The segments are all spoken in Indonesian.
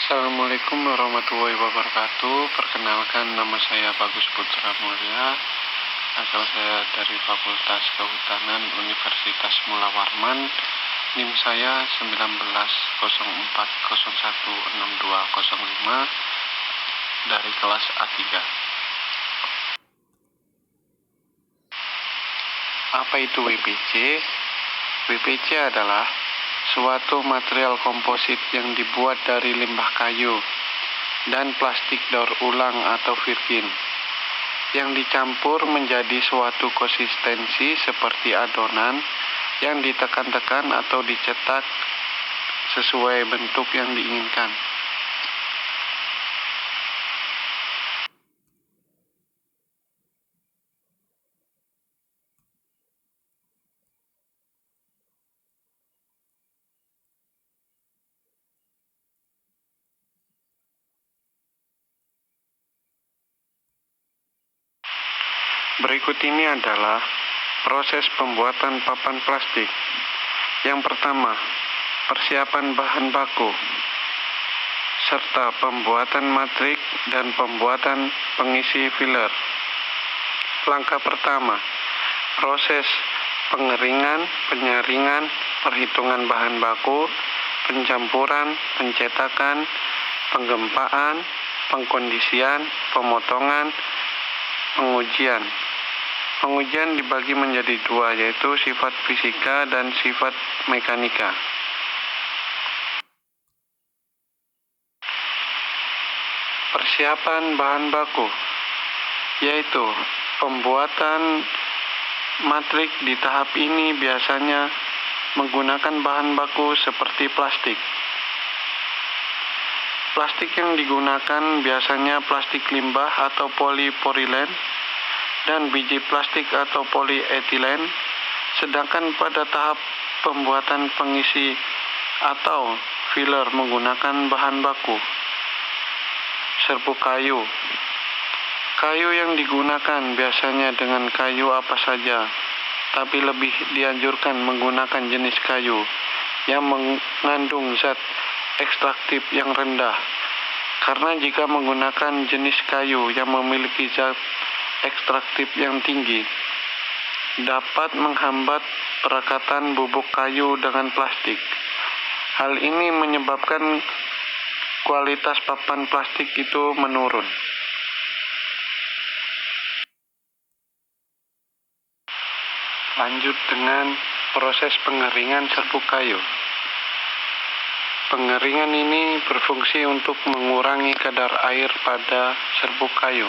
Assalamualaikum warahmatullahi wabarakatuh. Perkenalkan, nama saya Bagus Putra Mulya. Asal saya dari Fakultas Kehutanan Universitas Mula Warman. NIM saya 1904016205 dari kelas A3. Apa itu WPC? WPC adalah suatu material komposit yang dibuat dari limbah kayu dan plastik daur ulang atau virgin yang dicampur menjadi suatu konsistensi seperti adonan yang ditekan-tekan atau dicetak sesuai bentuk yang diinginkan. Berikut ini adalah proses pembuatan papan plastik. Yang pertama, persiapan bahan baku, serta pembuatan matrik dan pembuatan pengisi filler. Langkah pertama, proses pengeringan, penyaringan, perhitungan bahan baku, pencampuran, pencetakan, penggempaan, pengkondisian, pemotongan, pengujian. Pengujian dibagi menjadi dua, yaitu sifat fisika dan sifat mekanika. Persiapan bahan baku, yaitu pembuatan matrik. Di tahap ini biasanya menggunakan bahan baku seperti plastik. Plastik yang digunakan biasanya plastik limbah atau polipropilен dan biji plastik atau polietilen. Sedangkan pada tahap pembuatan pengisi atau filler menggunakan bahan baku serbuk kayu. Kayu yang digunakan biasanya dengan kayu apa saja, tapi lebih dianjurkan menggunakan jenis kayu yang mengandung zat ekstraktif yang rendah, karena jika menggunakan jenis kayu yang memiliki zat ekstraktif yang tinggi, dapat menghambat perekatan bubuk kayu dengan plastik. Hal ini menyebabkan kualitas papan plastik itu menurun. Lanjut dengan proses pengeringan serbuk kayu. Pengeringan ini berfungsi untuk mengurangi kadar air pada serbuk kayu.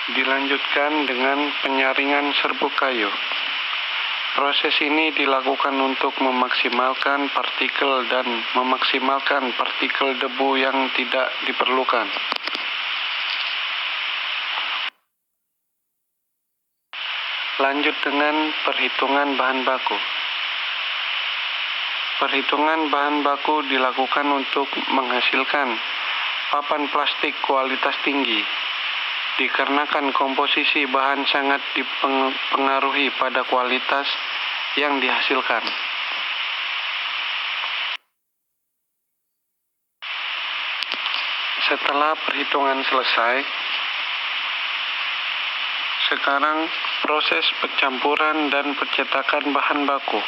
Dilanjutkan dengan penyaringan serbuk kayu. Proses ini dilakukan untuk memaksimalkan partikel dan memaksimalkan partikel debu yang tidak diperlukan. Lanjut dengan perhitungan bahan baku. Perhitungan bahan baku dilakukan untuk menghasilkan papan plastik kualitas tinggi, dikarenakan komposisi bahan sangat dipengaruhi pada kualitas yang dihasilkan. Setelah perhitungan selesai, sekarang proses pencampuran dan pencetakan bahan baku.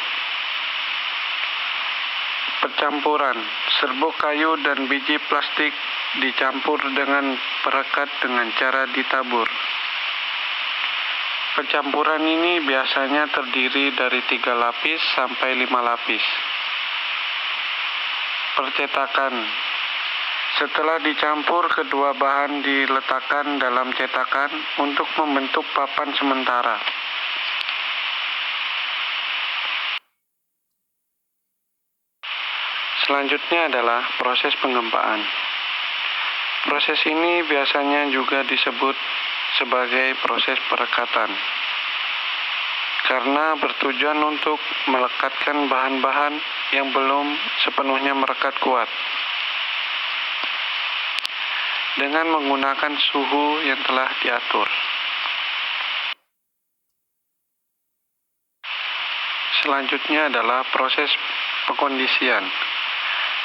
Pencampuran, serbuk kayu dan biji plastik dicampur dengan perekat dengan cara ditabur. Pencampuran ini biasanya terdiri dari 3 lapis sampai 5 lapis. Percetakan. Setelah dicampur, kedua bahan diletakkan dalam cetakan untuk membentuk papan sementara. Selanjutnya adalah proses penggempaan. Proses ini biasanya juga disebut sebagai proses perekatan, karena bertujuan untuk melekatkan bahan-bahan yang belum sepenuhnya merekat kuat dengan menggunakan suhu yang telah diatur. selanjutnya adalah proses pengkondisian.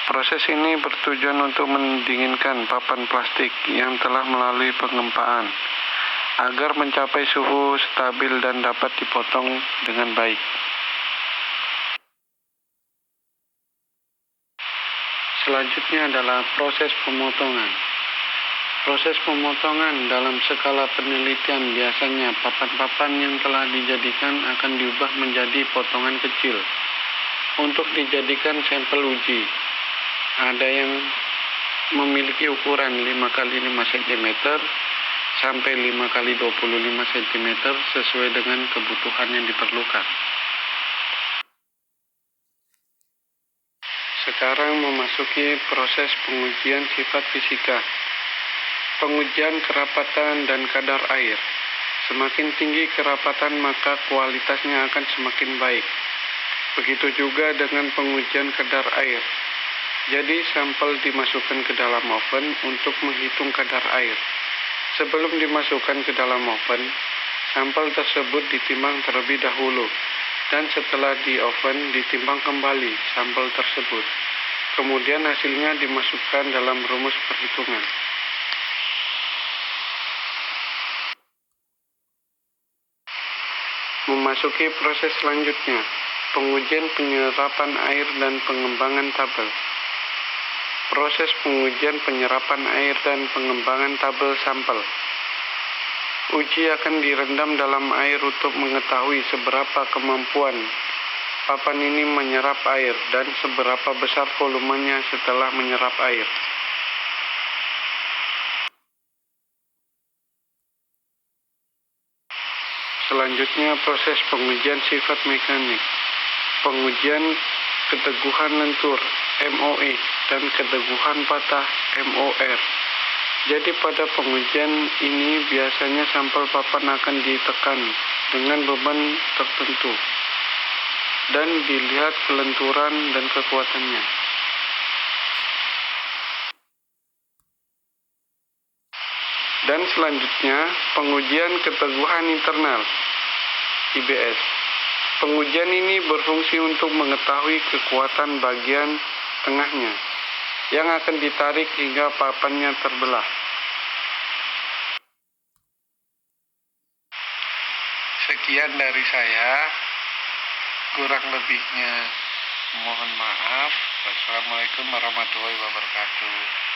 Proses ini bertujuan untuk mendinginkan papan plastik yang telah melalui pengempaan agar mencapai suhu stabil dan dapat dipotong dengan baik. Selanjutnya adalah proses pemotongan. Proses pemotongan dalam skala penelitian biasanya papan-papan yang telah dijadikan akan diubah menjadi potongan kecil untuk dijadikan sampel uji. Ada yang memiliki ukuran 5 x 5 cm sampai 5 x 25 cm sesuai dengan kebutuhan yang diperlukan. Sekarang memasuki proses pengujian sifat fisika. Pengujian kerapatan dan kadar air. Semakin tinggi kerapatan maka kualitasnya akan semakin baik. Begitu juga dengan pengujian kadar air. Jadi sampel dimasukkan ke dalam oven untuk menghitung kadar air. Sebelum dimasukkan ke dalam oven, sampel tersebut ditimbang terlebih dahulu. Dan setelah di oven ditimbang kembali sampel tersebut. Kemudian hasilnya dimasukkan dalam rumus perhitungan. Memasuki proses selanjutnya, pengujian penyerapan air dan pengembangan tabel. Proses pengujian penyerapan air dan pengembangan tabel sampel. Uji akan direndam dalam air untuk mengetahui seberapa kemampuan papan ini menyerap air dan seberapa besar volumenya setelah menyerap air. Selanjutnya proses pengujian sifat mekanik. Pengujian keteguhan lentur MOE dan keteguhan patah MOR. Jadi pada pengujian ini biasanya sampel papan akan ditekan dengan beban tertentu dan dilihat kelenturan dan kekuatannya. Dan selanjutnya pengujian keteguhan internal IBS. Pengujian ini berfungsi untuk mengetahui kekuatan bagian tengahnya yang akan ditarik hingga papannya terbelah. Sekian dari saya, kurang lebihnya mohon maaf. Wassalamualaikum warahmatullahi wabarakatuh.